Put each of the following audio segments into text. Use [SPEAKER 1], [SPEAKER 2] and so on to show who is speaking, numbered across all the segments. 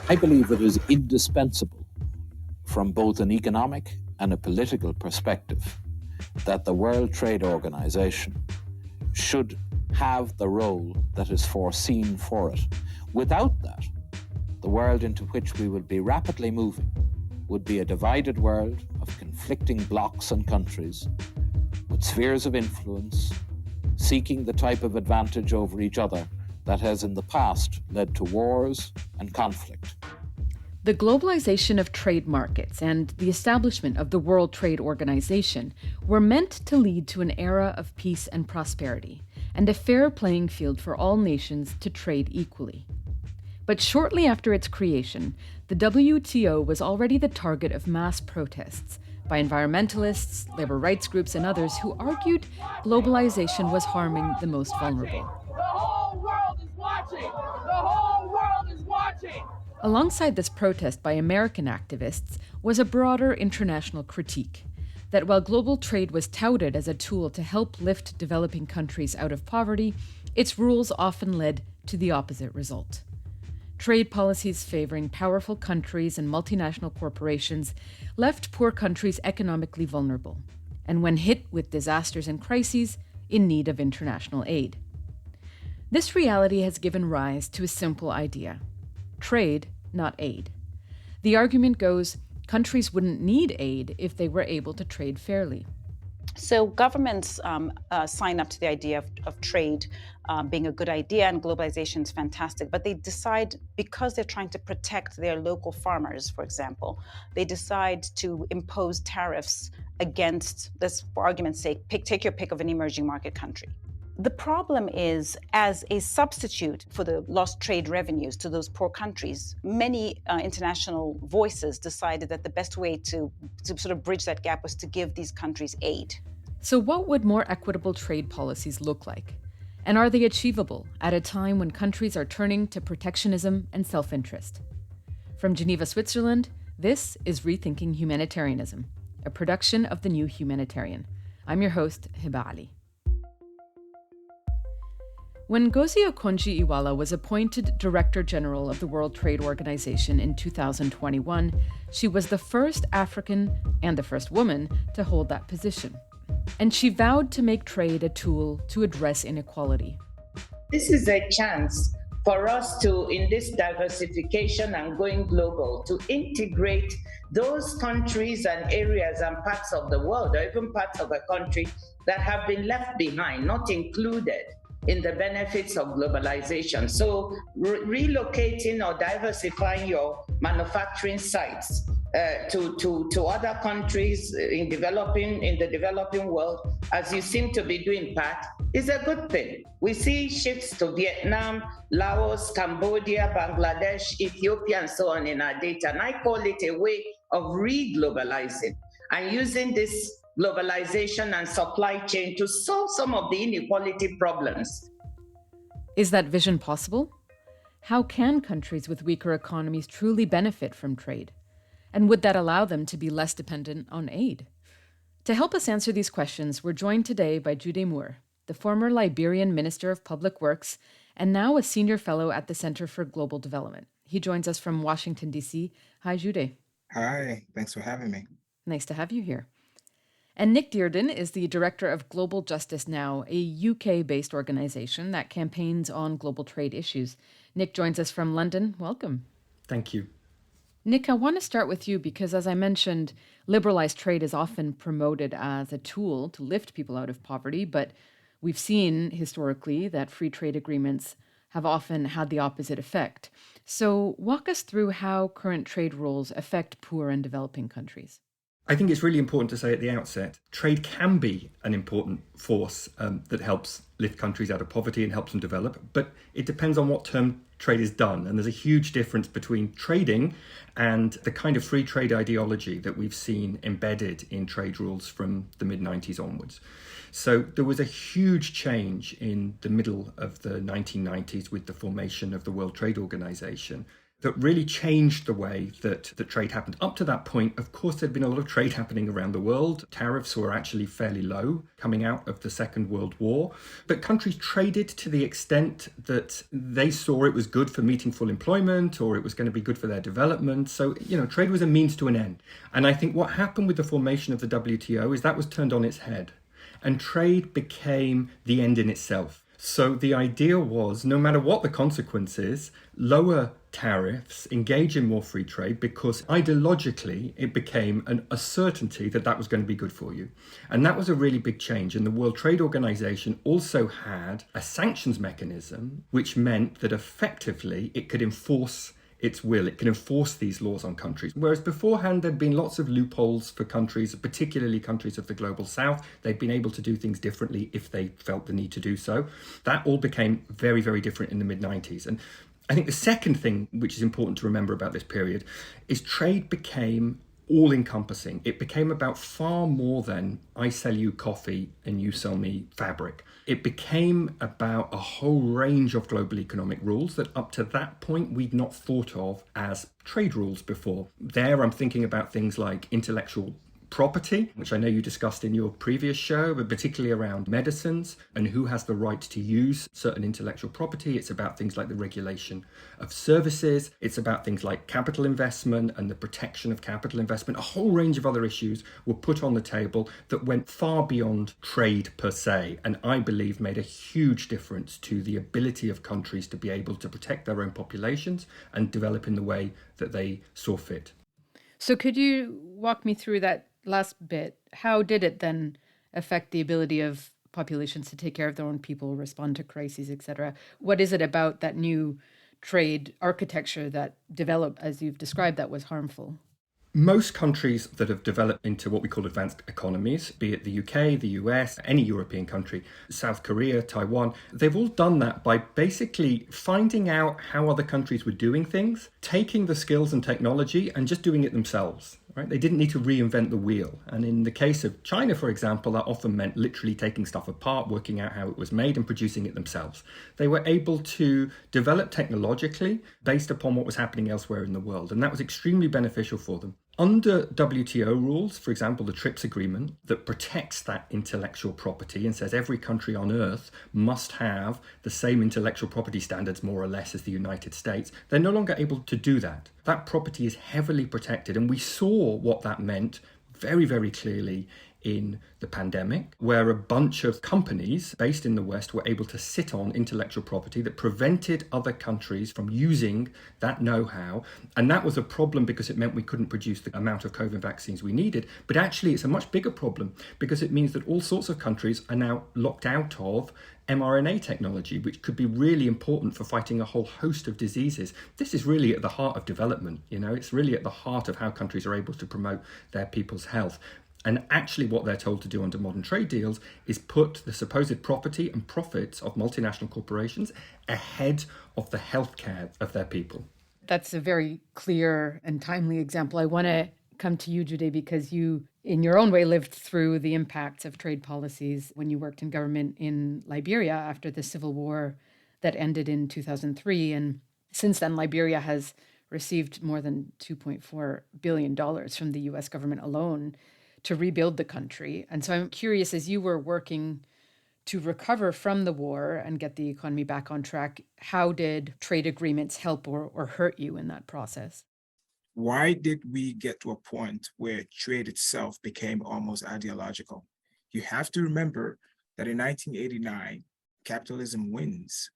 [SPEAKER 1] I believe it is indispensable from both an economic and a political perspective that the World Trade Organization should have the role that is foreseen for it. Without that, the world into which we will be rapidly moving would be a divided world of conflicting blocs and countries with spheres of influence seeking the type of advantage over each other that has in the past led to wars and conflict.
[SPEAKER 2] The globalization of trade markets and the establishment of the World Trade Organization were meant to lead to an era of peace and prosperity, and a fair playing field for all nations to trade equally. But shortly after its creation, the WTO was already the target of mass protests by environmentalists, labor rights groups, and others who argued globalization was harming the most vulnerable.
[SPEAKER 3] The whole world is watching! The whole world is watching!
[SPEAKER 2] Alongside this protest by American activists was a broader international critique that while global trade was touted as a tool to help lift developing countries out of poverty, its rules often led to the opposite result. Trade policies favoring powerful countries and multinational corporations left poor countries economically vulnerable, and when hit with disasters and crises, in need of international aid. This reality has given rise to a simple idea: trade, not aid. The argument goes, countries wouldn't need aid if they were able to trade fairly.
[SPEAKER 4] So governments sign up to the idea of trade being a good idea, and globalization is fantastic, but they decide, because they're trying to protect their local farmers, for example, they decide to impose tariffs against, let's for argument's sake, take your pick of an emerging market country. The problem is, as a substitute for the lost trade revenues to those poor countries, many international voices decided that the best way to sort of bridge that gap was to give these countries aid.
[SPEAKER 2] So what would more equitable trade policies look like? And are they achievable at a time when countries are turning to protectionism and self-interest? From Geneva, Switzerland, this is Rethinking Humanitarianism, a production of The New Humanitarian. I'm your host, Hiba Ali. When Ngozi Okonjo-Iweala was appointed Director General of the World Trade Organization in 2021, she was the first African and the first woman to hold that position. And she vowed to make trade a tool to address inequality.
[SPEAKER 5] This is a chance for us to, in this diversification and going global, to integrate those countries and areas and parts of the world, or even parts of a country that have been left behind, not included in the benefits of globalization. So relocating or diversifying your manufacturing sites to other countries in the developing world, as you seem to be doing, Pat, is a good thing. We see shifts to Vietnam, Laos, Cambodia, Bangladesh, Ethiopia, and so on in our data. And I call it a way of re-globalizing and using this globalization and supply chain to solve some of the inequality problems.
[SPEAKER 2] Is that vision possible? How can countries with weaker economies truly benefit from trade? And would that allow them to be less dependent on aid? To help us answer these questions, we're joined today by Gyude, the former Liberian Minister of Public Works and now a senior fellow at the Center for Global Development. He joins us from Washington, D.C. Hi, Gyude.
[SPEAKER 6] Hi, thanks for having me.
[SPEAKER 2] Nice to have you here. And Nick Dearden is the director of Global Justice Now, a UK-based organization that campaigns on global trade issues. Nick joins us from London. Welcome.
[SPEAKER 7] Thank you.
[SPEAKER 2] Nick, I want to start with you because, as I mentioned, liberalized trade is often promoted as a tool to lift people out of poverty, but we've seen historically that free trade agreements have often had the opposite effect. So walk us through how current trade rules affect poor and developing countries.
[SPEAKER 7] I think it's really important to say at the outset, trade can be an important force that helps lift countries out of poverty and helps them develop, but it depends on what term trade is done. And there's a huge difference between trading and the kind of free trade ideology that we've seen embedded in trade rules from the mid-90s onwards. So there was a huge change in the middle of the 1990s with the formation of the World Trade Organization. that really changed the way that trade happened. Up to that point, of course, there'd been a lot of trade happening around the world. Tariffs were actually fairly low coming out of the Second World War. But countries traded to the extent that they saw it was good for meeting full employment or it was going to be good for their development. So, trade was a means to an end. And I think what happened with the formation of the WTO is that was turned on its head. And trade became the end in itself. So the idea was, no matter what the consequences, lower tariffs, engage in more free trade, because ideologically it became a certainty that that was going to be good for you. And that was a really big change. And the World Trade Organization also had a sanctions mechanism, which meant that effectively it could enforce its will. It can enforce these laws on countries. Whereas beforehand, there'd been lots of loopholes for countries, particularly countries of the global south. They'd been able to do things differently if they felt the need to do so. That all became very, very different in the mid-90s. And I think the second thing which is important to remember about this period is trade became all-encompassing. It became about far more than I sell you coffee and you sell me fabric. It became about a whole range of global economic rules that up to that point we'd not thought of as trade rules before. There I'm thinking about things like intellectual property, which I know you discussed in your previous show, but particularly around medicines and who has the right to use certain intellectual property. It's about things like the regulation of services. It's about things like capital investment and the protection of capital investment. A whole range of other issues were put on the table that went far beyond trade per se, and I believe made a huge difference to the ability of countries to be able to protect their own populations and develop in the way that they saw fit.
[SPEAKER 2] So could you walk me through that last bit? How did it then affect the ability of populations to take care of their own people, respond to crises, etc.? What is it about that new trade architecture that developed, as you've described, that was harmful?
[SPEAKER 7] Most countries that have developed into what we call advanced economies, be it the UK, the US, any European country, South Korea, Taiwan, they've all done that by basically finding out how other countries were doing things, taking the skills and technology and just doing it themselves. Right? They didn't need to reinvent the wheel. And in the case of China, for example, that often meant literally taking stuff apart, working out how it was made and producing it themselves. They were able to develop technologically based upon what was happening elsewhere in the world. And that was extremely beneficial for them. Under WTO rules, for example, the TRIPS agreement that protects that intellectual property and says every country on earth must have the same intellectual property standards, more or less, as the United States, they're no longer able to do that. That property is heavily protected. And we saw what that meant very, very clearly in the pandemic, where a bunch of companies based in the West were able to sit on intellectual property that prevented other countries from using that know-how. And that was a problem because it meant we couldn't produce the amount of COVID vaccines we needed. But actually, it's a much bigger problem because it means that all sorts of countries are now locked out of mRNA technology, which could be really important for fighting a whole host of diseases. This is really at the heart of development. It's really at the heart of how countries are able to promote their people's health. And actually what they're told to do under modern trade deals is put the supposed property and profits of multinational corporations ahead of the healthcare of their people.
[SPEAKER 2] That's a very clear and timely example. I want to come to you, Gyude, because you, in your own way, lived through the impacts of trade policies when you worked in government in Liberia after the civil war that ended in 2003. And since then, Liberia has received more than $2.4 billion from the US government alone to rebuild the country. And so I'm curious, as you were working to recover from the war and get the economy back on track, how did trade agreements help or hurt you in that process?
[SPEAKER 6] Why did we get to a point where trade itself became almost ideological? You have to remember that in 1989, capitalism wins.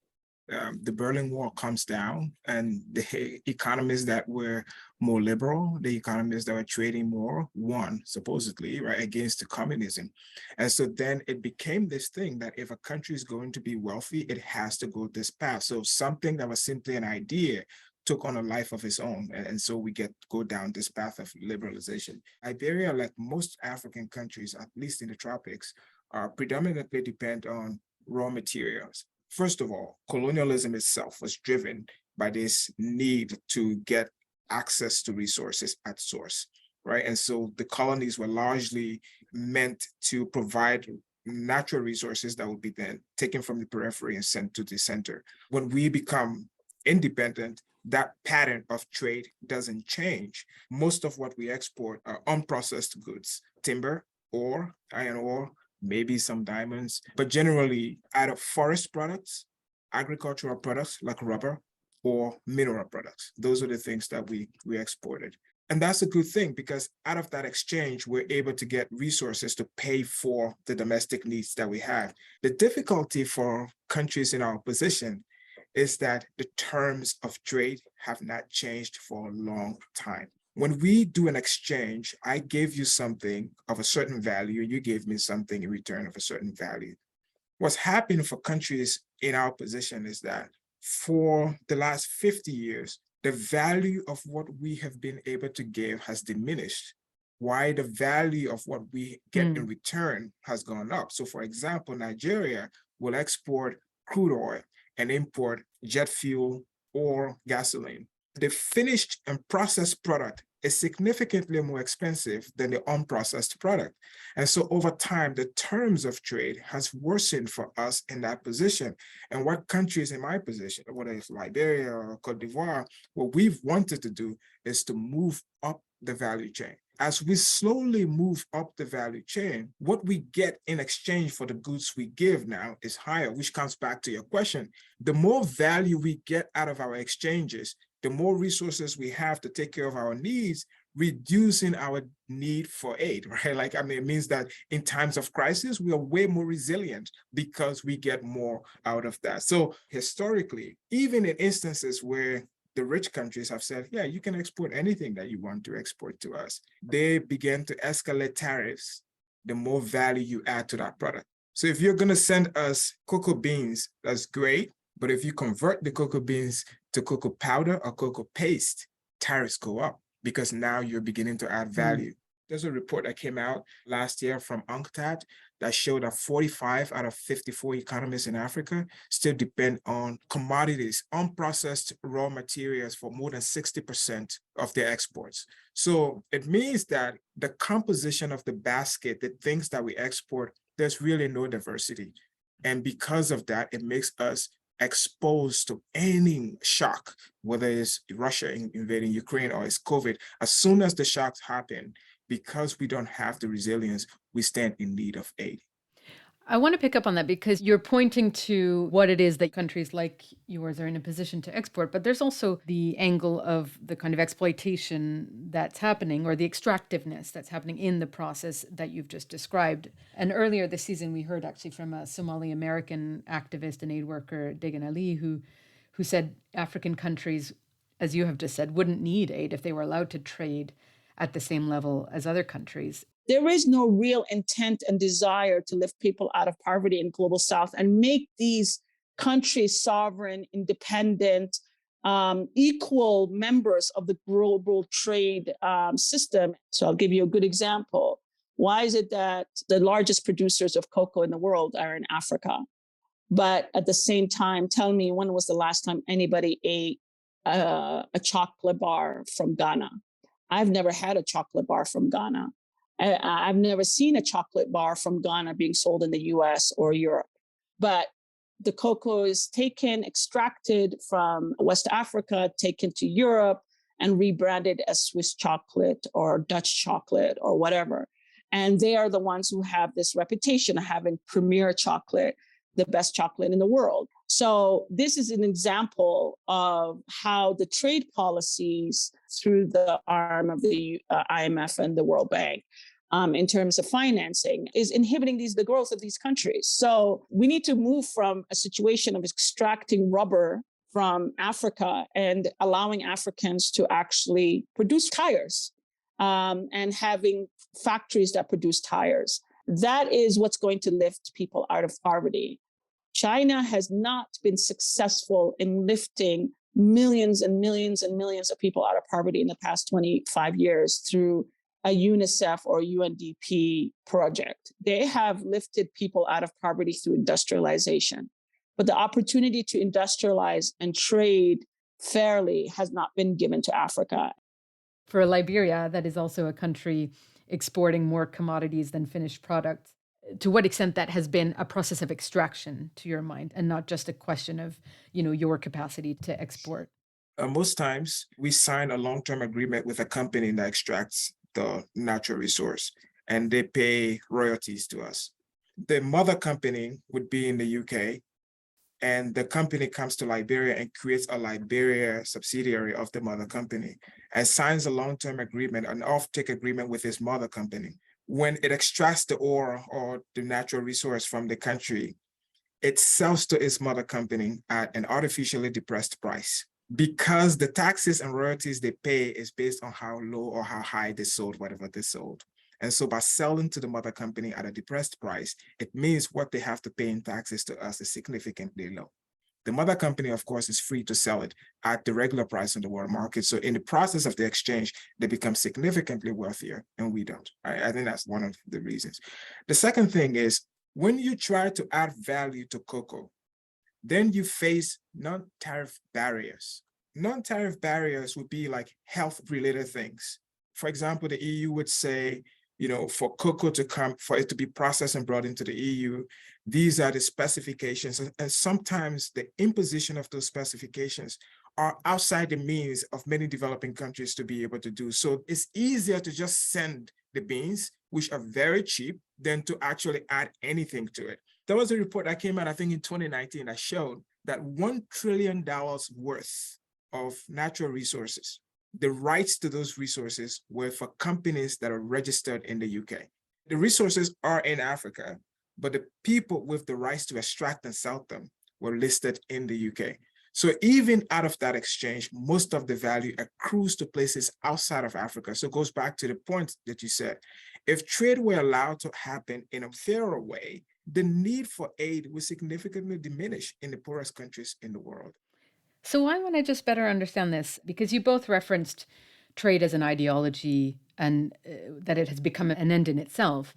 [SPEAKER 6] The Berlin Wall comes down, and the economies that were more liberal, the economies that were trading more, won, supposedly, right, against the communism. And so then it became this thing that if a country is going to be wealthy, it has to go this path. So something that was simply an idea took on a life of its own. And so we go down this path of liberalization. Liberia, like most African countries, at least in the tropics, are predominantly depend on raw materials. First of all, colonialism itself was driven by this need to get access to resources at source, right? And so the colonies were largely meant to provide natural resources that would be then taken from the periphery and sent to the center. When we become independent, that pattern of trade doesn't change. Most of what we export are unprocessed goods, timber, ore, iron ore, maybe some diamonds, but generally out of forest products, agricultural products like rubber, or mineral products. Those are the things that we exported. And that's a good thing, because out of that exchange, we're able to get resources to pay for the domestic needs that we have. The difficulty for countries in our position is that the terms of trade have not changed for a long time. When we do an exchange, I gave you something of a certain value, you gave me something in return of a certain value. What's happened for countries in our position is that for the last 50 years, the value of what we have been able to give has diminished, while the value of what we get in return has gone up. So for example, Nigeria will export crude oil and import jet fuel or gasoline. The finished and processed product is significantly more expensive than the unprocessed product. And so over time, the terms of trade has worsened for us in that position. And what countries in my position, whether it's Liberia or Cote d'Ivoire, what we've wanted to do is to move up the value chain. As we slowly move up the value chain, what we get in exchange for the goods we give now is higher, which comes back to your question. The more value we get out of our exchanges, the more resources we have to take care of our needs, reducing our need for aid, right? It means that in times of crisis, we are way more resilient because we get more out of that. So historically, even in instances where the rich countries have said, yeah, you can export anything that you want to export to us, they begin to escalate tariffs the more value you add to that product. So if you're going to send us cocoa beans, that's great. But if you convert the cocoa beans to cocoa powder or cocoa paste, tariffs go up because now you're beginning to add value. There's a report that came out last year from UNCTAD that showed that 45 out of 54 economies in Africa still depend on commodities, unprocessed raw materials for more than 60% of their exports. So it means that the composition of the basket, the things that we export, there's really no diversity. And because of that, it makes us exposed to any shock, whether it's Russia invading Ukraine or it's COVID. As soon as the shocks happen, because we don't have the resilience, we stand in need of aid.
[SPEAKER 2] I want to pick up on that because you're pointing to what it is that countries like yours are in a position to export, but there's also the angle of the kind of exploitation that's happening or the extractiveness that's happening in the process that you've just described. And earlier this season, we heard actually from a Somali American activist and aid worker, Dearden Ali, who said African countries, as you have just said, wouldn't need aid if they were allowed to trade at the same level as other countries.
[SPEAKER 8] There is no real intent and desire to lift people out of poverty in global South and make these countries sovereign, independent, equal members of the global trade system. So I'll give you a good example. Why is it that the largest producers of cocoa in the world are in Africa? But at the same time, tell me, when was the last time anybody ate a chocolate bar from Ghana? I've never had a chocolate bar from Ghana. I've never seen a chocolate bar from Ghana being sold in the US or Europe. But the cocoa is taken, extracted from West Africa, taken to Europe, and rebranded as Swiss chocolate or Dutch chocolate or whatever. And they are the ones who have this reputation of having premier chocolate, the best chocolate in the world. So this is an example of how the trade policies through the arm of the IMF and the World Bank in terms of financing is inhibiting the growth of these countries. So we need to move from a situation of extracting rubber from Africa and allowing Africans to actually produce tires and having factories that produce tires. That is what's going to lift people out of poverty. China has not been successful in lifting millions and millions and millions of people out of poverty in the past 25 years through a UNICEF or UNDP project. They have lifted people out of poverty through industrialization. But the opportunity to industrialize and trade fairly has not been given to Africa.
[SPEAKER 2] For Liberia, that is also a country exporting more commodities than finished products. To what extent that has been a process of extraction, to your mind, and not just a question of, your capacity to export?
[SPEAKER 6] Most times, we sign a long-term agreement with a company that extracts the natural resource, and they pay royalties to us. The mother company would be in the UK, and the company comes to Liberia and creates a Liberia subsidiary of the mother company and signs a long-term agreement, an off-take agreement with its mother company. When it extracts the ore or the natural resource from the country, it sells to its mother company at an artificially depressed price, because the taxes and royalties they pay is based on how low or how high they sold whatever they sold. And so by selling to the mother company at a depressed price, it means what they have to pay in taxes to us is significantly low. The mother company, of course, is free to sell it at the regular price on the world market. So in the process of the exchange, they become significantly wealthier, and we don't. I think that's one of the reasons. The second thing is, when you try to add value to cocoa, then you face non-tariff barriers. Non-tariff barriers would be like health-related things. For example, the EU would say, for cocoa to come, for it to be processed and brought into the EU, these are the specifications. And sometimes the imposition of those specifications are outside the means of many developing countries to be able to do. So it's easier to just send the beans, which are very cheap, than to actually add anything to it. There was a report that came out, I think in 2019, that showed that $1 trillion worth of natural resources, the rights to those resources were for companies that are registered in the UK. The resources are in Africa, but the people with the rights to extract and sell them were listed in the UK. So even out of that exchange, most of the value accrues to places outside of Africa. So it goes back to the point that you said. If trade were allowed to happen in a fairer way, the need for aid would significantly diminish in the poorest countries in the world.
[SPEAKER 2] So I want to just better understand this, because you both referenced trade as an ideology and that it has become an end in itself.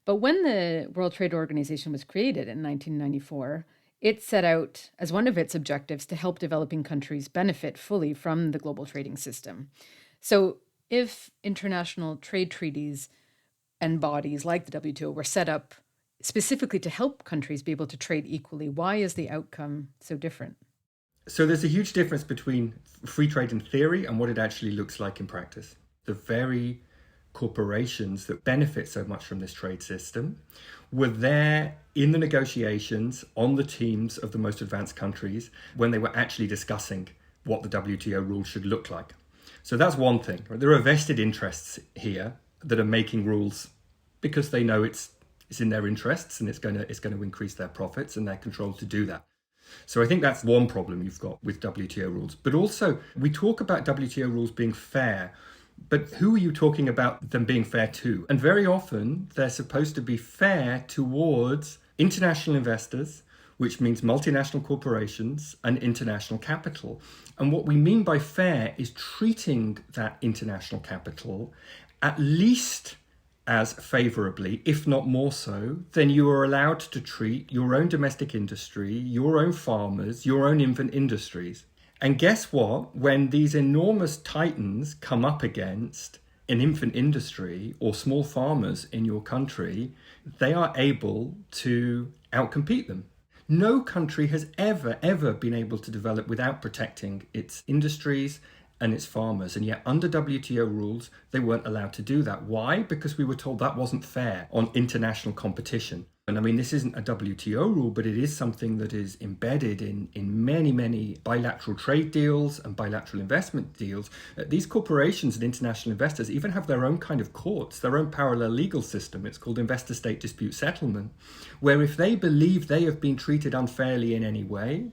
[SPEAKER 2] But when the World Trade Organization was created in 1994, it set out as one of its objectives to help developing countries benefit fully from the global trading system. So if international trade treaties and bodies like the WTO were set up specifically to help countries be able to trade equally, why is the outcome so different?
[SPEAKER 7] So there's a huge difference between free trade in theory and what it actually looks like in practice. The very corporations that benefit so much from this trade system were there in the negotiations on the teams of the most advanced countries when they were actually discussing what the WTO rules should look like. So that's one thing. There are vested interests here that are making rules because they know it's in their interests and it's going to increase their profits and their control to do that. So I think that's one problem you've got with WTO rules. But also, we talk about WTO rules being fair, but who are you talking about them being fair to? And very often, they're supposed to be fair towards international investors, which means multinational corporations and international capital. And what we mean by fair is treating that international capital at least as favorably, if not more so, than you are allowed to treat your own domestic industry, your own farmers, your own infant industries. And guess what? When these enormous titans come up against an infant industry or small farmers in your country, they are able to outcompete them. No country has ever been able to develop without protecting its industries and its farmers. And yet under WTO rules, they weren't allowed to do that. Why? Because we were told that wasn't fair on international competition. And I mean, this isn't a WTO rule, but it is something that is embedded in many bilateral trade deals and bilateral investment deals. These corporations and international investors even have their own kind of courts, their own parallel legal system. It's called investor-state dispute settlement, where if they believe they have been treated unfairly in any way,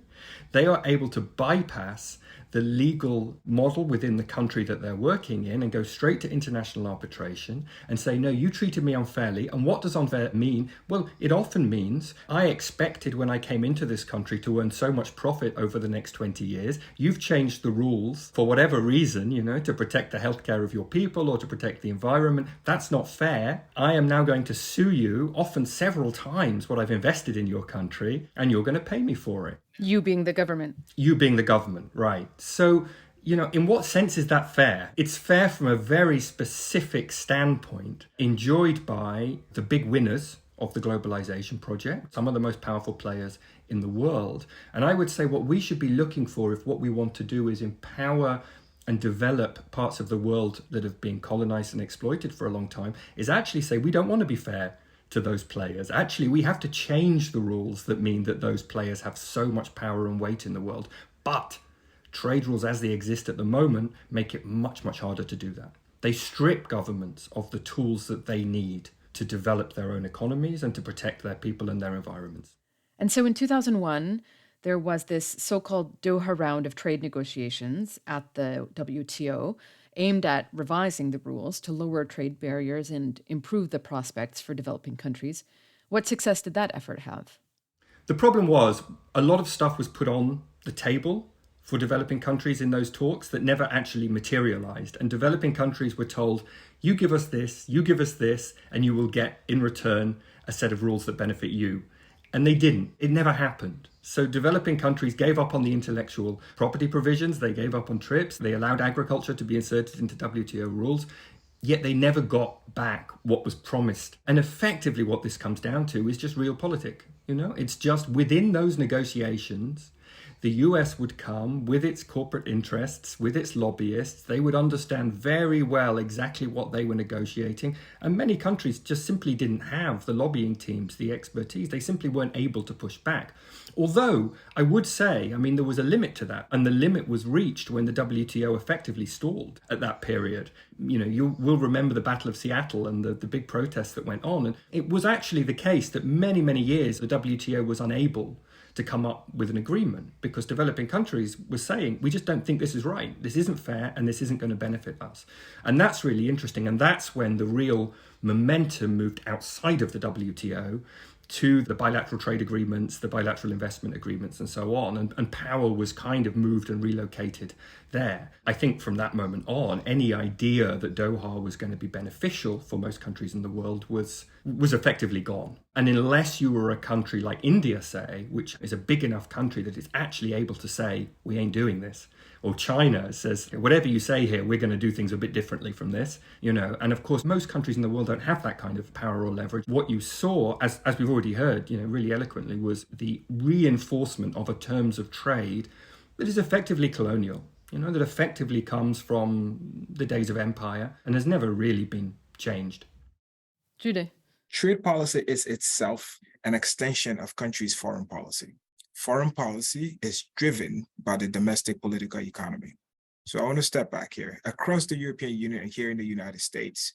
[SPEAKER 7] they are able to bypass the legal model within the country that they're working in and go straight to international arbitration and say, no, you treated me unfairly. And what does unfair mean? Well, it often means I expected when I came into this country to earn so much profit over the next 20 years. You've changed the rules for whatever reason, to protect the healthcare of your people or to protect the environment. That's not fair. I am now going to sue you, often several times what I've invested in your country, and you're going to pay me for it.
[SPEAKER 2] You being the government.
[SPEAKER 7] You being the government, right. So, in what sense is that fair? It's fair from a very specific standpoint, enjoyed by the big winners of the globalization project, some of the most powerful players in the world. And I would say what we should be looking for, if what we want to do is empower and develop parts of the world that have been colonized and exploited for a long time, is actually say we don't want to be fair to those players. Actually, we have to change the rules that mean that those players have so much power and weight in the world. But trade rules as they exist at the moment make it much, much harder to do that. They strip governments of the tools that they need to develop their own economies and to protect their people and their environments.
[SPEAKER 2] And so in 2001, there was this so-called Doha round of trade negotiations at the WTO, aimed at revising the rules to lower trade barriers and improve the prospects for developing countries. What success did that effort have?
[SPEAKER 7] The problem was a lot of stuff was put on the table for developing countries in those talks that never actually materialized. And developing countries were told, you give us this, and you will get in return a set of rules that benefit you. And they didn't. It never happened. So developing countries gave up on the intellectual property provisions. They gave up on TRIPS. They allowed agriculture to be inserted into WTO rules. Yet they never got back what was promised. And effectively what this comes down to is just realpolitik. It's just within those negotiations, the US would come with its corporate interests, with its lobbyists. They would understand very well exactly what they were negotiating. And many countries just simply didn't have the lobbying teams, the expertise. They simply weren't able to push back. Although I would say, there was a limit to that. And the limit was reached when the WTO effectively stalled at that period. You will remember the Battle of Seattle and the big protests that went on. And it was actually the case that many, many years the WTO was unable to come up with an agreement because developing countries were saying, we just don't think this is right. This isn't fair and this isn't going to benefit us. And that's really interesting. And that's when the real momentum moved outside of the WTO to the bilateral trade agreements, the bilateral investment agreements, and so on. And power was kind of moved and relocated there. I think from that moment on, any idea that Doha was going to be beneficial for most countries in the world was effectively gone. And unless you were a country like India, say, which is a big enough country that is actually able to say, we ain't doing this, or China says, whatever you say here, we're going to do things a bit differently from this, And of course, most countries in the world don't have that kind of power or leverage. What you saw, as we've already heard, really eloquently, was the reinforcement of a terms of trade that is effectively colonial, that effectively comes from the days of empire and has never really been changed.
[SPEAKER 2] Gyude.
[SPEAKER 6] Trade policy is itself an extension of countries' foreign policy. Foreign policy is driven by the domestic political economy. So I want to step back here. Across the European Union and here in the United States,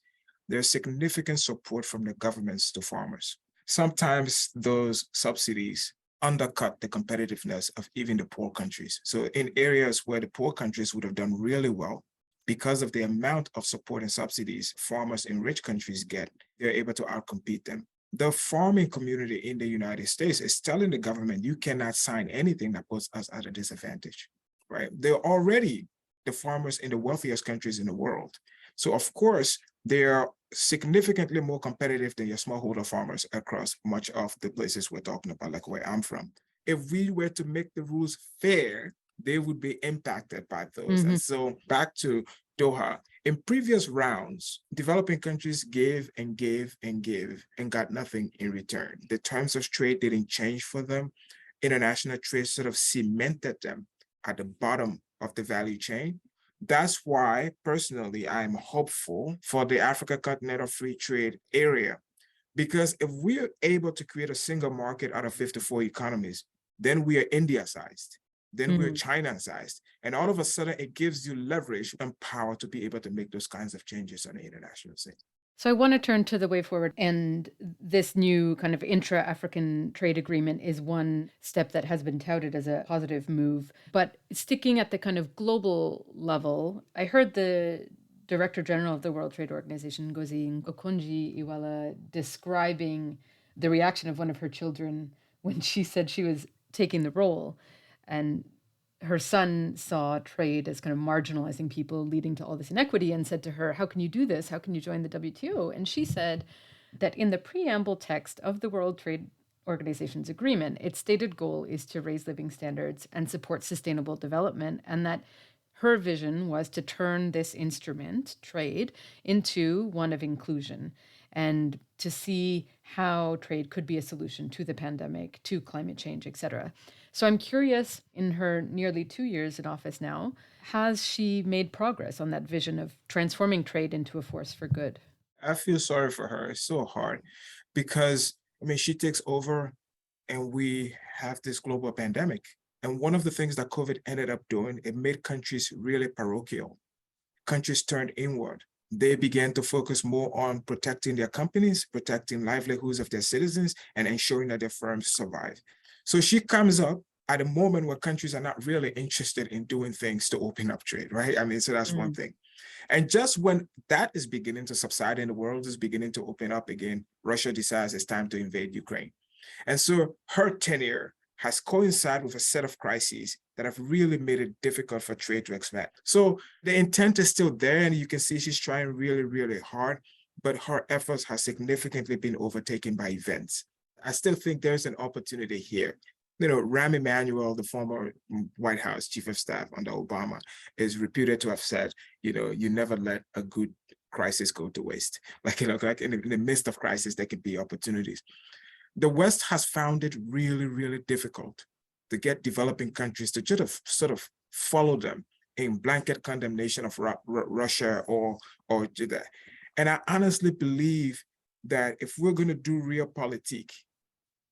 [SPEAKER 6] there's significant support from the governments to farmers. Sometimes those subsidies undercut the competitiveness of even the poor countries. So in areas where the poor countries would have done really well, because of the amount of support and subsidies farmers in rich countries get, they're able to outcompete them. The farming community in the United States is telling the government, you cannot sign anything that puts us at a disadvantage, right? They're already the farmers in the wealthiest countries in the world. So of course, they're significantly more competitive than your smallholder farmers across much of the places we're talking about, like where I'm from. If we were to make the rules fair, they would be impacted by those. And so back to Doha, in previous rounds, developing countries gave and gave and gave and got nothing in return. The terms of trade didn't change for them. International trade sort of cemented them at the bottom of the value chain. That's why, personally, I'm hopeful for the Africa Continental Free Trade Area, because if we're able to create a single market out of 54 economies, then we are India-sized. Then we're China-sized. And all of a sudden, it gives you leverage and power to be able to make those kinds of changes on the international scene.
[SPEAKER 2] So I want to turn to the way forward. And this new kind of intra-African trade agreement is one step that has been touted as a positive move. But sticking at the kind of global level, I heard the Director General of the World Trade Organization, Ngozi Okonjo-Iweala, describing the reaction of one of her children when she said she was taking the role. And her son saw trade as kind of marginalizing people, leading to all this inequity, and said to her, how can you do this? How can you join the WTO? And she said that in the preamble text of the World Trade Organization's agreement, its stated goal is to raise living standards and support sustainable development, and that her vision was to turn this instrument, trade, into one of inclusion, and to see how trade could be a solution to the pandemic, to climate change, etc. So I'm curious, in her nearly 2 years in office now, has she made progress on that vision of transforming trade into a force for good?
[SPEAKER 6] I feel sorry for her. It's so hard because, I mean, she takes over and we have this global pandemic. And one of the things that COVID ended up doing, it made countries really parochial. Countries turned inward. They began to focus more on protecting their companies, protecting livelihoods of their citizens, and ensuring that their firms survive. So she comes up at a moment where countries are not really interested in doing things to open up trade, right? I mean, so that's one thing. And just when that is beginning to subside and the world is beginning to open up again, Russia decides it's time to invade Ukraine. And so her tenure has coincided with a set of crises that have really made it difficult for trade to expand. So the intent is still there, and you can see she's trying really, really hard, but her efforts have significantly been overtaken by events. I still think there's an opportunity here. You know, Rahm Emanuel, the former White House chief of staff under Obama, is reputed to have said, you know, you never let a good crisis go to waste. Like, you know, like in the midst of crisis, there could be opportunities. The West has found it really, really difficult to get developing countries to just sort of follow them in blanket condemnation of Russia or Gyude. And I honestly believe that if we're going to do realpolitik,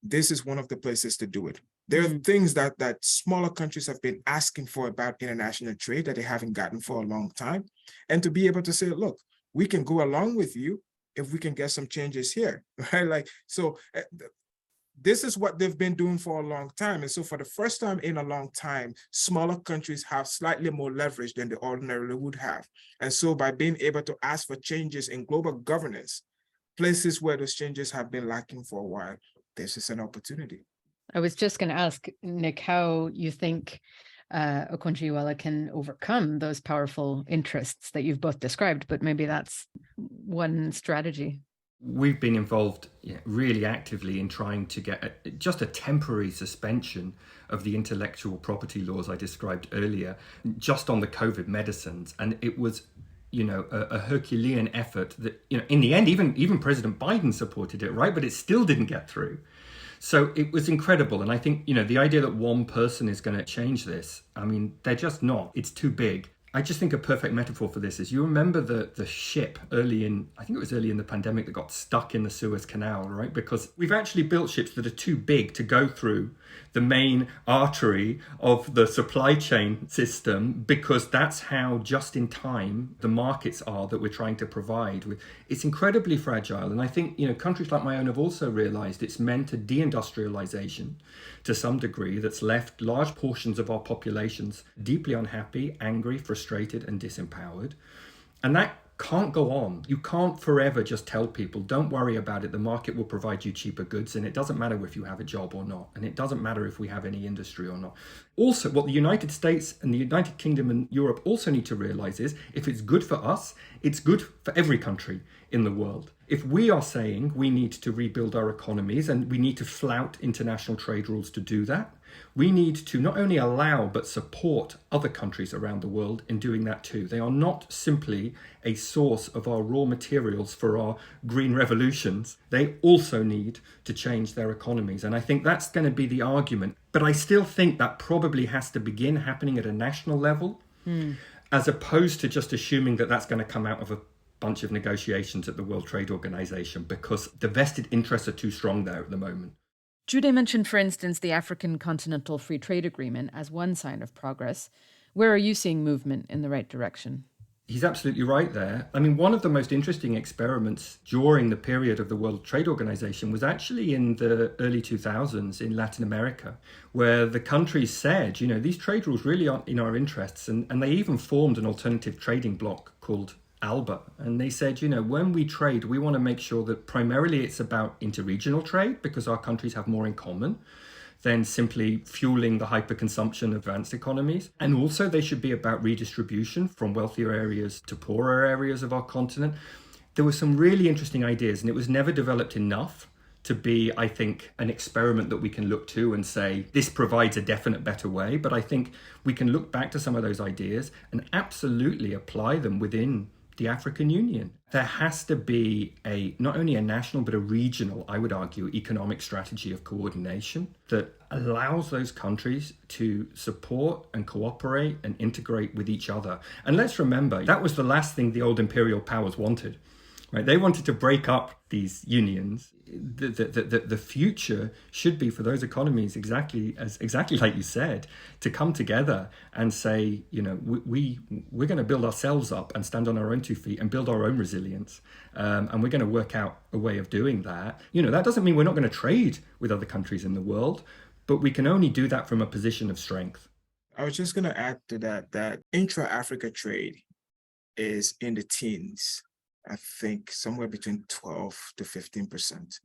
[SPEAKER 6] this is one of the places to do it. There are things that smaller countries have been asking for about international trade that they haven't gotten for a long time. And to be able to say, look, we can go along with you if we can get some changes here, right? Like, so this is what they've been doing for a long time. And so for the first time in a long time, smaller countries have slightly more leverage than they ordinarily would have. And so by being able to ask for changes in global governance, places where those changes have been lacking for a while, this is an opportunity.
[SPEAKER 2] I was just going to ask, Nick, how you think Okonjo-Iweala can overcome those powerful interests that you've both described, but maybe that's one strategy.
[SPEAKER 7] We've been involved really actively in trying to get just a temporary suspension of the intellectual property laws I described earlier, just on the COVID medicines. And it was, you know, a Herculean effort that, you know, in the end, even President Biden supported it, right? But it still didn't get through. So it was incredible. And I think, you know, the idea that one person is going to change this, I mean, they're just not. It's too big. I just think a perfect metaphor for this is, you remember the ship early in the pandemic that got stuck in the Suez Canal, right? Because we've actually built ships that are too big to go through the main artery of the supply chain system, because that's how just in time the markets are that we're trying to provide with. It's incredibly fragile. And I think, you know, countries like my own have also realized it's meant a deindustrialization to some degree that's left large portions of our populations deeply unhappy, angry, frustrated, and disempowered. And that can't go on. You can't forever just tell people, don't worry about it, the market will provide you cheaper goods, and it doesn't matter if you have a job or not, and it doesn't matter if we have any industry or not. Also, what the United States and the United Kingdom and Europe also need to realize is, if it's good for us, it's good for every country in the world. If we are saying we need to rebuild our economies and we need to flout international trade rules to do that, we need to not only allow but support other countries around the world in doing that too. They are not simply a source of our raw materials for our green revolutions. They also need to change their economies. And I think that's going to be the argument. But I still think that probably has to begin happening at a national level, as opposed to just assuming that that's going to come out of a bunch of negotiations at the World Trade Organization, because the vested interests are too strong there at the moment.
[SPEAKER 2] Gyude mentioned, for instance, the African Continental Free Trade Agreement as one sign of progress. Where are you seeing movement in the right direction?
[SPEAKER 7] He's absolutely right there. I mean, one of the most interesting experiments during the period of the World Trade Organization was actually in the early 2000s in Latin America, where the countries said, you know, these trade rules really aren't in our interests. And they even formed an alternative trading bloc called ALBA. And they said, you know, when we trade, we want to make sure that primarily it's about interregional trade, because our countries have more in common than simply fueling the hyperconsumption of advanced economies. And also they should be about redistribution from wealthier areas to poorer areas of our continent. There were some really interesting ideas, and it was never developed enough to be, I think, an experiment that we can look to and say, this provides a definite better way. But I think we can look back to some of those ideas and absolutely apply them within the African Union. There has to be not only a national, but a regional, I would argue, economic strategy of coordination that allows those countries to support and cooperate and integrate with each other. And let's remember, that was the last thing the old imperial powers wanted. Right? They wanted to break up these unions. The future should be for those economies, exactly like you said, to come together and say, we're going to build ourselves up and stand on our own 2 feet and build our own resilience. And we're going to work out a way of doing that. That doesn't mean we're not going to trade with other countries in the world, but we can only do that from a position of strength.
[SPEAKER 6] I was just going to add to that intra-Africa trade is in the teens. I think somewhere between 12 to 15%.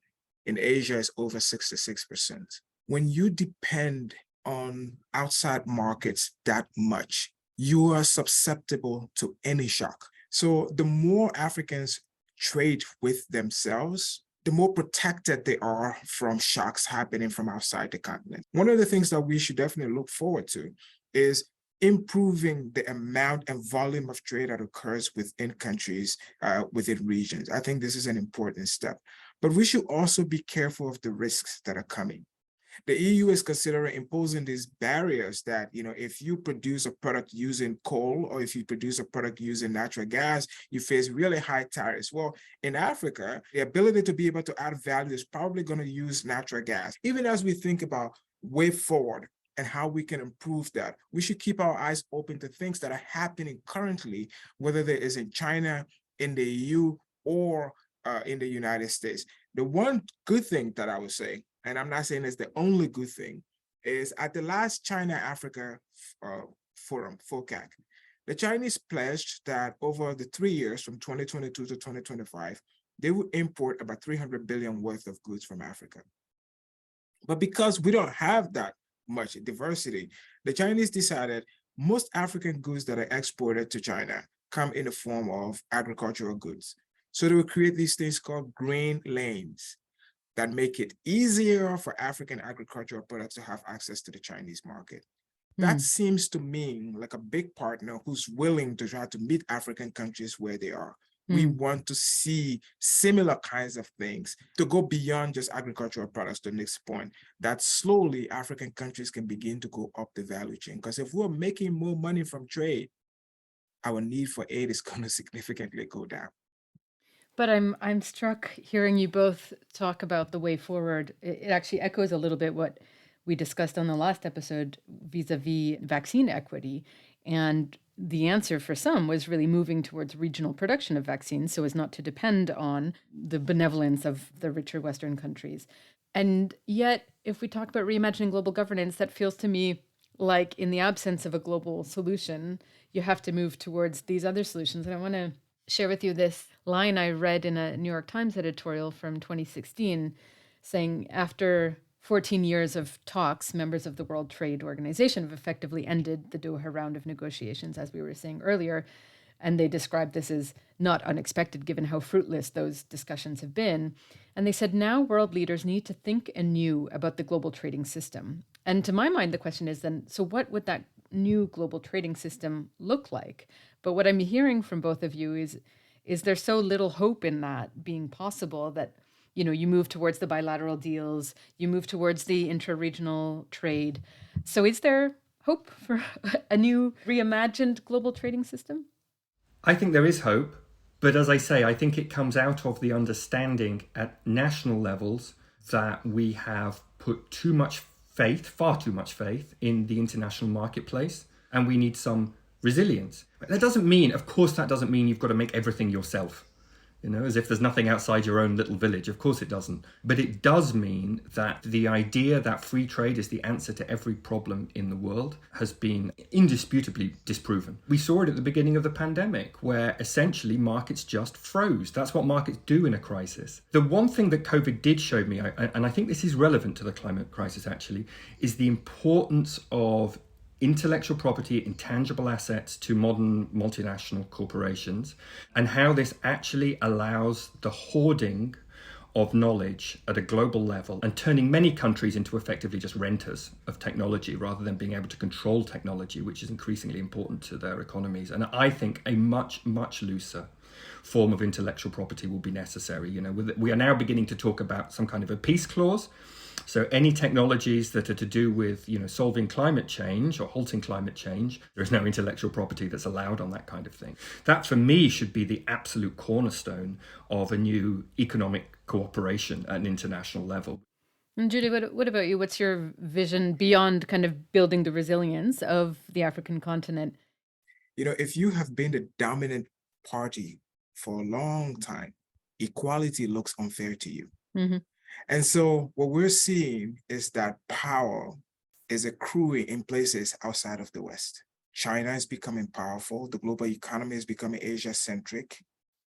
[SPEAKER 6] In Asia, it's over 66%. When you depend on outside markets that much, you are susceptible to any shock. So the more Africans trade with themselves, the more protected they are from shocks happening from outside the continent. One of the things that we should definitely look forward to is improving the amount and volume of trade that occurs within countries, within regions. I think this is an important step. But we should also be careful of the risks that are coming. The EU is considering imposing these barriers that, if you produce a product using coal or if you produce a product using natural gas, you face really high tariffs. Well, in Africa, the ability to be able to add value is probably going to use natural gas. Even as we think about way forward, and how we can improve that, we should keep our eyes open to things that are happening currently, whether there is in China, in the EU, or in the United States. The one good thing that I would say, and I'm not saying it's the only good thing, is at the last China-Africa Forum, FOCAC, the Chinese pledged that over the 3 years from 2022 to 2025, they would import about 300 billion worth of goods from Africa. But because we don't have that much diversity, the Chinese decided most African goods that are exported to China come in the form of agricultural goods. So they will create these things called grain lanes that make it easier for African agricultural products to have access to the Chinese market. That seems to me like a big partner who's willing to try to meet African countries where they are. We want to see similar kinds of things to go beyond just agricultural products, to Nick's point, that slowly African countries can begin to go up the value chain. Because if we're making more money from trade, our need for aid is going to significantly go down.
[SPEAKER 2] But I'm struck hearing you both talk about the way forward. It actually echoes a little bit what we discussed on the last episode vis-a-vis vaccine equity. And the answer for some was really moving towards regional production of vaccines so as not to depend on the benevolence of the richer Western countries. And yet, if we talk about reimagining global governance, that feels to me like in the absence of a global solution, you have to move towards these other solutions. And I want to share with you this line I read in a New York Times editorial from 2016 saying, after 14 years of talks, members of the World Trade Organization have effectively ended the Doha round of negotiations, as we were saying earlier. And they described this as not unexpected, given how fruitless those discussions have been. And they said, now world leaders need to think anew about the global trading system. And to my mind, the question is then, so what would that new global trading system look like? But what I'm hearing from both of you is there so little hope in that being possible that you move towards the bilateral deals, you move towards the intra-regional trade. So is there hope for a new reimagined global trading system?
[SPEAKER 7] I think there is hope, but as I say, I think it comes out of the understanding at national levels that we have put far too much faith in the international marketplace, and we need some resilience. That doesn't mean you've got to make everything yourself. As if there's nothing outside your own little village. Of course it doesn't. But it does mean that the idea that free trade is the answer to every problem in the world has been indisputably disproven. We saw it at the beginning of the pandemic, where essentially markets just froze. That's what markets do in a crisis. The one thing that COVID did show me, and I think this is relevant to the climate crisis actually, is the importance of intellectual property, intangible assets to modern multinational corporations, and how this actually allows the hoarding of knowledge at a global level and turning many countries into effectively just renters of technology rather than being able to control technology, which is increasingly important to their economies. And I think a much, much looser form of intellectual property will be necessary. You know, we are now beginning to talk about some kind of a peace clause. So any technologies that are to do with, you know, solving climate change or halting climate change, there is no intellectual property that's allowed on that kind of thing. That, for me, should be the absolute cornerstone of a new economic cooperation at an international level.
[SPEAKER 2] And Gyude, what about you? What's your vision beyond kind of building the resilience of the African continent?
[SPEAKER 6] You know, if you have been the dominant party for a long time, equality looks unfair to you.
[SPEAKER 2] Mm-hmm.
[SPEAKER 6] And so what we're seeing is that power is accruing in places outside of the West. China is becoming powerful. The global economy is becoming Asia-centric.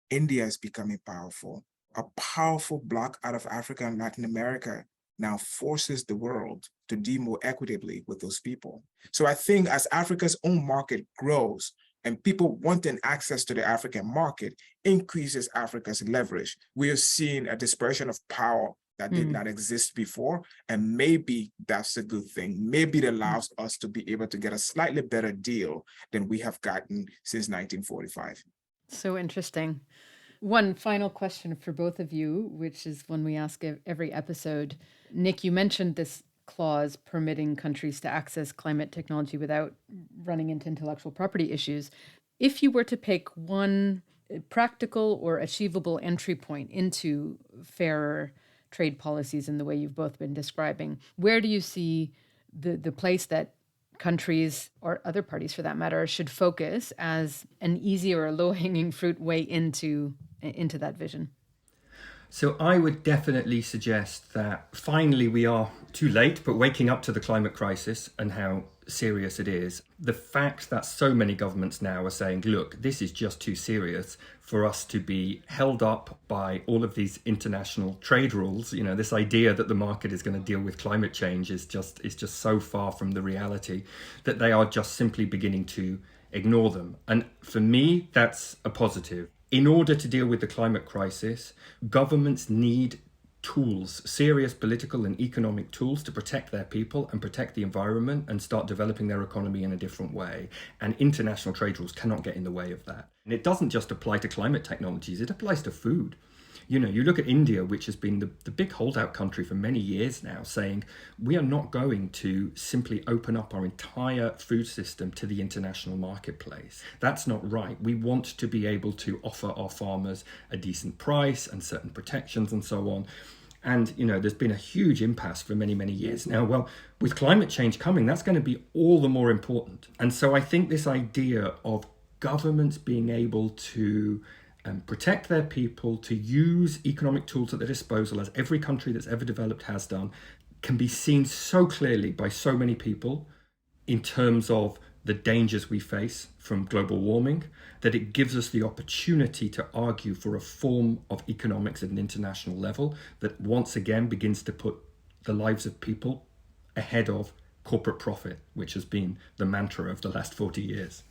[SPEAKER 6] India is becoming powerful. A powerful bloc out of Africa and Latin America now forces the world to deal more equitably with those people. So I think as Africa's own market grows and people wanting access to the African market increases Africa's leverage, we are seeing a dispersion of power that did not exist before. And maybe that's a good thing. Maybe it allows us to be able to get a slightly better deal than we have gotten since 1945.
[SPEAKER 2] So interesting. One final question for both of you, which is one we ask every episode. Nick, you mentioned this clause permitting countries to access climate technology without running into intellectual property issues. If you were to pick one practical or achievable entry point into fairer trade policies in the way you've both been describing, where do you see the place that countries, or other parties for that matter, should focus as an easier or low-hanging fruit way into that vision?
[SPEAKER 7] So I would definitely suggest that finally we are too late, but waking up to the climate crisis and how serious it is. The fact that so many governments now are saying, look, this is just too serious for us to be held up by all of these international trade rules. You know, this idea that the market is going to deal with climate change is just so far from the reality that they are just simply beginning to ignore them. And for me, that's a positive. In order to deal with the climate crisis, governments need tools, serious political and economic tools to protect their people and protect the environment and start developing their economy in a different way. And international trade rules cannot get in the way of that. And it doesn't just apply to climate technologies, it applies to food. You know, you look at India, which has been the big holdout country for many years now, saying we are not going to simply open up our entire food system to the international marketplace. That's not right. We want to be able to offer our farmers a decent price and certain protections and so on. And, you know, there's been a huge impasse for many, many years now. Well, with climate change coming, that's going to be all the more important. And so I think this idea of governments being able to protect their people, to use economic tools at their disposal, as every country that's ever developed has done, can be seen so clearly by so many people in terms of the dangers we face from global warming, that it gives us the opportunity to argue for a form of economics at an international level that once again begins to put the lives of people ahead of corporate profit, which has been the mantra of the last 40 years.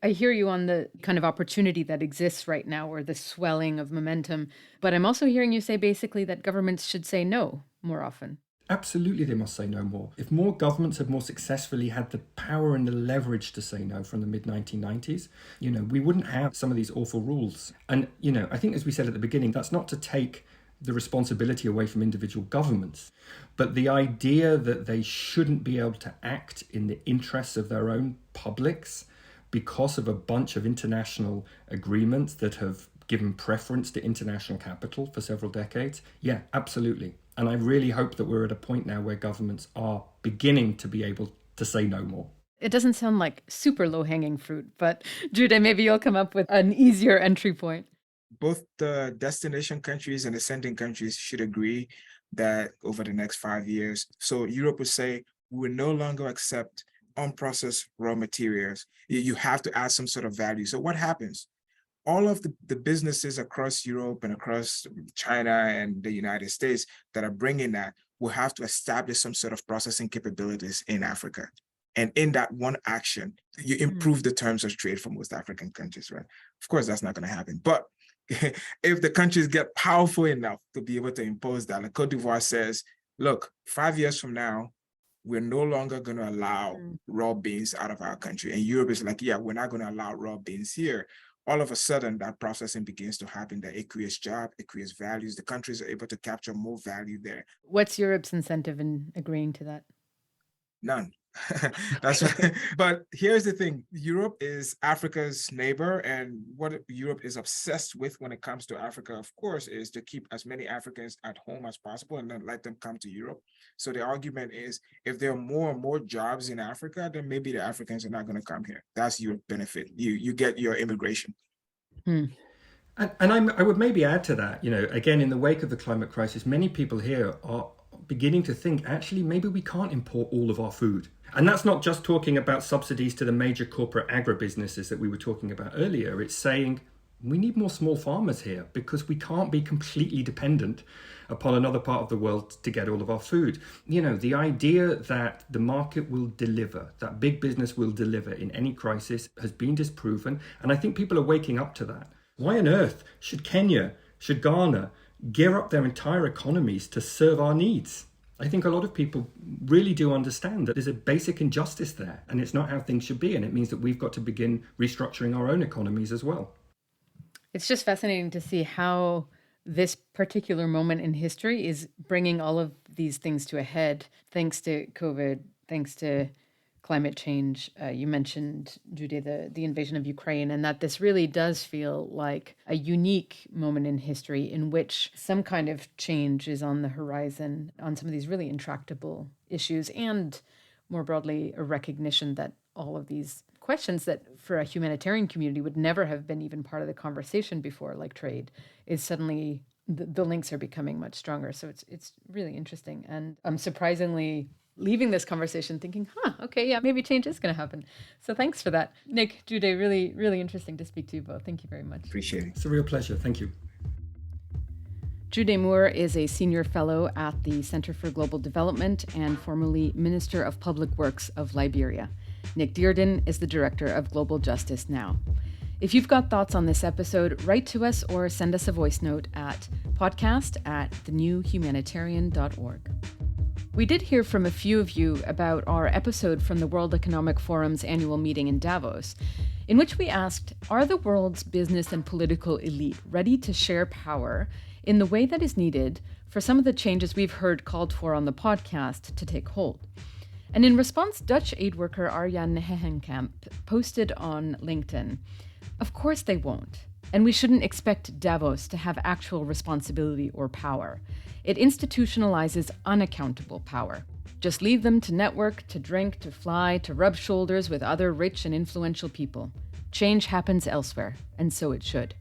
[SPEAKER 2] I hear you on the kind of opportunity that exists right now, or the swelling of momentum, but I'm also hearing you say basically that governments should say no more often.
[SPEAKER 7] Absolutely, they must say no more. If more governments had more successfully had the power and the leverage to say no from the mid-1990s, you know, we wouldn't have some of these awful rules. And, you know, I think as we said at the beginning, that's not to take the responsibility away from individual governments, but the idea that they shouldn't be able to act in the interests of their own publics because of a bunch of international agreements that have given preference to international capital for several decades. Yeah, absolutely. And I really hope that we're at a point now where governments are beginning to be able to say no more.
[SPEAKER 2] It doesn't sound like super low-hanging fruit, but Gyude, maybe you'll come up with an easier entry point.
[SPEAKER 6] Both the destination countries and the sending countries should agree that over the next 5 years, so Europe would say, we will no longer accept unprocessed raw materials. You have to add some sort of value. So what happens? All of the businesses across Europe and across China and the United States that are bringing that will have to establish some sort of processing capabilities in Africa. And in that one action, you improve the terms of trade for most African countries, right? Of course, that's not going to happen. But if the countries get powerful enough to be able to impose that. Like Cote d'Ivoire says, look, 5 years from now, we're no longer going to allow raw beans out of our country. And Europe is like, yeah, we're not going to allow raw beans here. All of a sudden, that processing begins to happen. That it creates jobs, it creates values. The countries are able to capture more value there.
[SPEAKER 2] What's Europe's incentive in agreeing to that?
[SPEAKER 6] None. That's right. But here's the thing. Europe is Africa's neighbor, and what Europe is obsessed with when it comes to Africa, of course, is to keep as many Africans at home as possible and then let them come to Europe. So the argument is, if there are more and more jobs in Africa, then maybe the Africans are not going to come here. That's your benefit. You get your immigration.
[SPEAKER 7] And I would maybe add to that, again, in the wake of the climate crisis, many people here are beginning to think, actually, maybe we can't import all of our food. And that's not just talking about subsidies to the major corporate agribusinesses that we were talking about earlier. It's saying we need more small farmers here because we can't be completely dependent upon another part of the world to get all of our food. The idea that the market will deliver, that big business will deliver in any crisis has been disproven. And I think people are waking up to that. Why on earth should Kenya, should Ghana gear up their entire economies to serve our needs? I think a lot of people really do understand that there's a basic injustice there, and it's not how things should be. And it means that we've got to begin restructuring our own economies as well.
[SPEAKER 2] It's just fascinating to see how this particular moment in history is bringing all of these things to a head, thanks to COVID, thanks to climate change. You mentioned, Gyude, the invasion of Ukraine, and that this really does feel like a unique moment in history in which some kind of change is on the horizon on some of these really intractable issues, and more broadly, a recognition that all of these questions that for a humanitarian community would never have been even part of the conversation before, like trade, is suddenly the links are becoming much stronger. So it's really interesting. And I'm surprisingly leaving this conversation thinking, okay, yeah, maybe change is going to happen. So thanks for that. Nick, Gyude, really, really interesting to speak to you both. Thank you very much.
[SPEAKER 6] Appreciate it.
[SPEAKER 7] It's a real pleasure. Thank you.
[SPEAKER 2] Gyude Moore is a senior fellow at the Center for Global Development and formerly Minister of Public Works of Liberia. Nick Dearden is the Director of Global Justice Now. If you've got thoughts on this episode, write to us or send us a voice note at podcast@thenewhumanitarian.org. We did hear from a few of you about our episode from the World Economic Forum's annual meeting in Davos, in which we asked, are the world's business and political elite ready to share power in the way that is needed for some of the changes we've heard called for on the podcast to take hold? And in response, Dutch aid worker Arjan Hehenkamp posted on LinkedIn, of course they won't. And we shouldn't expect Davos to have actual responsibility or power. It institutionalizes unaccountable power. Just leave them to network, to drink, to fly, to rub shoulders with other rich and influential people. Change happens elsewhere, and so it should.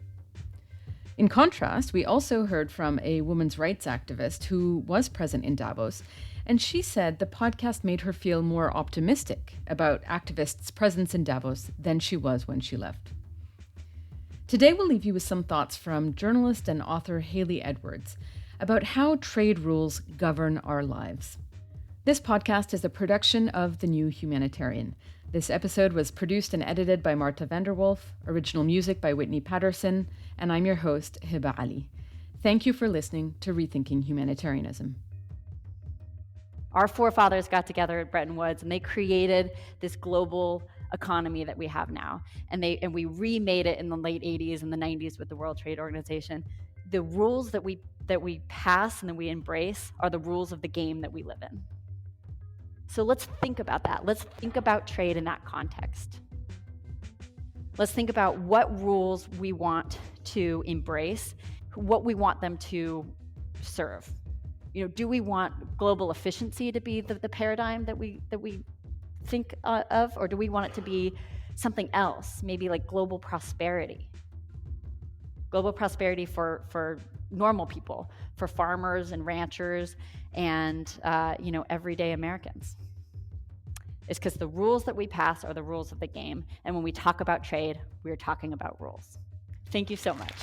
[SPEAKER 2] In contrast, we also heard from a women's rights activist who was present in Davos, and she said the podcast made her feel more optimistic about activists' presence in Davos than she was when she left. Today, we'll leave you with some thoughts from journalist and author Haley Edwards about how trade rules govern our lives. This podcast is a production of The New Humanitarian. This episode was produced and edited by Marta Vanderwolf, original music by Whitney Patterson, and I'm your host, Hiba Ali. Thank you for listening to Rethinking Humanitarianism.
[SPEAKER 9] Our forefathers got together at Bretton Woods and they created this global economy that we have now. And we remade it in the late 80s and the 90s with the World Trade Organization. The rules that we pass and that we embrace are the rules of the game that we live in. So let's think about that. Let's think about trade in that context. Let's think about what rules we want to embrace, what we want them to serve. Do we want global efficiency to be the paradigm that we think of, or do we want it to be something else, maybe like global prosperity? Global prosperity for normal people, for farmers and ranchers and everyday Americans. It's because the rules that we pass are the rules of the game, and when we talk about trade, we're talking about rules. Thank you so much.